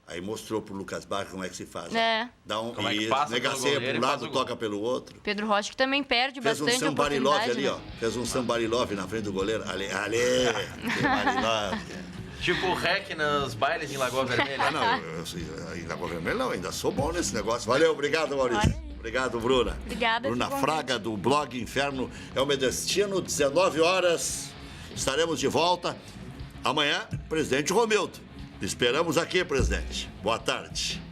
Speaker 1: Aí mostrou pro Lucas Barrios como é que se faz.
Speaker 3: É.
Speaker 1: Dá um
Speaker 2: Como é que passa pelo
Speaker 1: negaceia
Speaker 2: goleiro
Speaker 1: para
Speaker 2: e
Speaker 1: um
Speaker 2: faz
Speaker 1: lado,
Speaker 2: o gol.
Speaker 1: toca pelo outro.
Speaker 3: Pedro Rocha, que também perde
Speaker 1: Fez um
Speaker 3: bastante
Speaker 1: somebody love
Speaker 3: oportunidade,
Speaker 1: ali,
Speaker 3: né?
Speaker 1: ó. Fez um somebody love na frente do goleiro. Ali, somebody love.
Speaker 2: Tipo o REC nos bailes em Lagoa Vermelha.
Speaker 1: Ah, não, ainda vou vermelho, não, ainda sou bom nesse negócio. Valeu, obrigado, Maurício.
Speaker 3: Olha aí.
Speaker 1: Obrigado, Bruna.
Speaker 3: Obrigada
Speaker 1: Bruna
Speaker 3: pelo
Speaker 1: Fraga, do blog Inferno é o meu destino, 19 horas. Estaremos de volta. Amanhã, presidente Romildo. Esperamos aqui, presidente. Boa tarde.